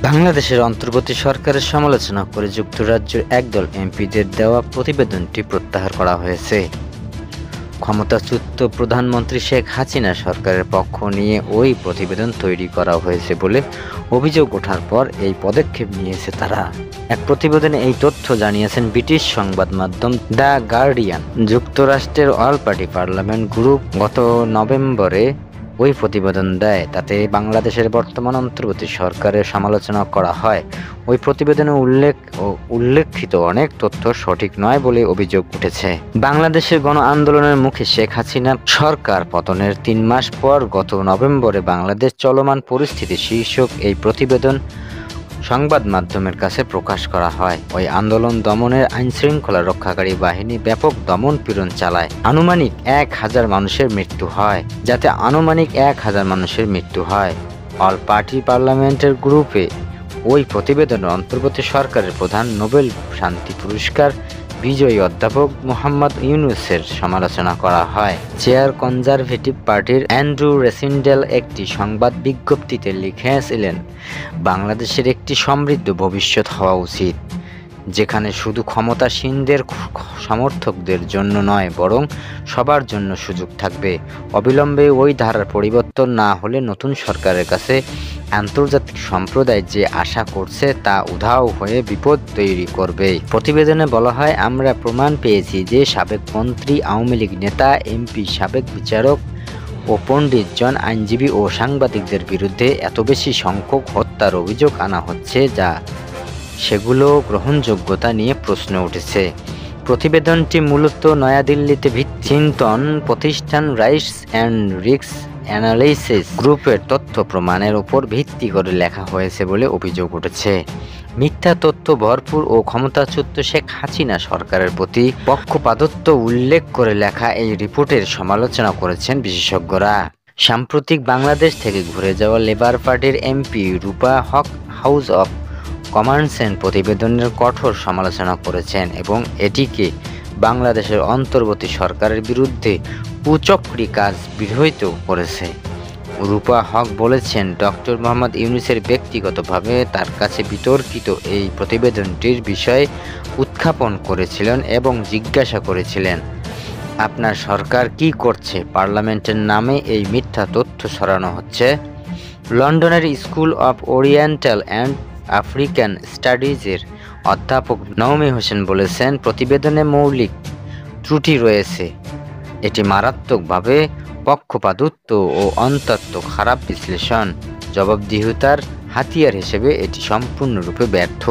বাংলাদেশের অন্তর্বর্তী সরকারের সমালোচনা করে যুক্তরাজ্যের একদল এমপিদের দেওয়া প্রতিবেদনটি প্রত্যাহার করা হয়েছে। ক্ষমতাচ্যুত প্রধানমন্ত্রী শেখ হাসিনা সরকারের পক্ষ নিয়ে ওই প্রতিবেদন তৈরি করা হয়েছে বলে অভিযোগ ওঠার পর এই পদক্ষেপ নিয়েছে তারা। এক প্রতিবেদনে এই তথ্য জানিয়েছেন ব্রিটিশ সংবাদ মাধ্যম দ্য গার্ডিয়ান। যুক্তরাষ্ট্রের অল পার্টি পার্লামেন্ট গ্রুপ গত নভেম্বরে ওই প্রতিবেদন দেয়, তাতে বাংলাদেশের বর্তমান অন্তর্বর্তী সরকারের সমালোচনা করা হয়। ওই প্রতিবেদনে উল্লেখিত অনেক তথ্য সঠিক নয় বলে অভিযোগ উঠেছে। বাংলাদেশের গণ আন্দোলনের মুখে শেখ হাসিনা সরকার পতনের ৩ মাস পর গত নভেম্বরে বাংলাদেশ চলমান পরিস্থিতি শীর্ষক এই প্রতিবেদন সংবাদ মাধ্যমের কাছে প্রকাশ করা হয়। ওই আন্দোলন দমনের আইনশৃঙ্খলা রক্ষাকারী বাহিনী ব্যাপক দমন পীড়ন চালায়। আনুমানিক ১,০০০ মানুষের মৃত্যু হয়। অল পার্টি পার্লামেন্টের গ্রুপে ওই প্রতিবেদনে অন্তর্বর্তী সরকারের প্রধান নোবেল শান্তি পুরস্কার বিজয়ী অধ্যাপক মোহাম্মদ ইউনূসের সমালোচনা করা হয়। চেয়ার কনজারভেটিভ পার্টির অ্যান্ড্রু রেসিন্ডেল একটি সংবাদ বিজ্ঞপ্তিতে লিখেছিলেন, বাংলাদেশের একটি সমৃদ্ধ ভবিষ্যৎ হওয়া উচিত, যেখানে শুধু ক্ষমতাসীনদের সমর্থকদের জন্য নয় বরং সবার জন্য সুযোগ থাকবে। অবিলম্বে ওই ধারার পরিবর্তন না হলে নতুন সরকারের কাছে আন্তর্জাতিক সম্প্রদায় যে আশা করছে তা উধাও হয়ে বিপদ তৈরি করবে। প্রতিবেদনে বলা হয়, আমরা প্রমাণ পেয়েছি যে সাবেক মন্ত্রী, আওয়ামী লীগ নেতা, এমপি, সাবেক বিচারক ও পণ্ডিতজন, আইনজীবী ও সাংবাদিকদের বিরুদ্ধে এত বেশি সংখ্যক হত্যার অভিযোগ আনা হচ্ছে যা সেগুলো গ্রহণযোগ্যতা নিয়ে প্রশ্ন উঠেছে। প্রতিবেদনটি মূলত নয়াদিল্লিতে চিন্তন প্রতিষ্ঠান রাইটস অ্যান্ড রিস্ক অ্যানালাইসিস গ্রুপের তথ্য প্রমাণের উপর ভিত্তি করে লেখা হয়েছে বলে অভিযোগ উঠেছে। মিথ্যা তথ্য ভরপুর ও ক্ষমতাচ্যুত শেখ হাসিনা সরকারের প্রতি পক্ষপাতদুত্ব উল্লেখ করে লেখা এই রিপোর্টের সমালোচনা করেছেন বিশেষজ্ঞরা। সাম্প্রতিক বাংলাদেশ থেকে ঘুরে যাওয়া লেবার পার্টির MP Rupa Huq House of কমান্সের প্রতিবেদনের কঠোর সমালোচনা করেছেন এবং এটিকে বাংলাদেশের অন্তর্বর্তী সরকারের বিরুদ্ধে কুচক্রী কাজ বিরোধিত করেছে। রূপা হক বলেছেন, ডক্টর মোহাম্মদ ইউনূসের ব্যক্তিগতভাবে তার কাছে বিতর্কিত এই প্রতিবেদনটির বিষয়ে উত্থাপন করেছিলেন এবং জিজ্ঞাসা করেছিলেন, আপনার সরকার কি করছে? পার্লামেন্টের নামে এই মিথ্যা তথ্য ছড়ানো হচ্ছে। লন্ডনের School of Oriental and African স্টাডিজের অধ্যাপক নওমী হোসেন বলেছেন, প্রতিবেদনে মৌলিক ত্রুটি রয়েছে। এটি মারাত্মকভাবে পক্ষপাতদুত্ব ও অন্তত খারাপ বিশ্লেষণ। জবাবদিহিতার হাতিয়ার হিসেবে এটি সম্পূর্ণরূপে ব্যর্থ।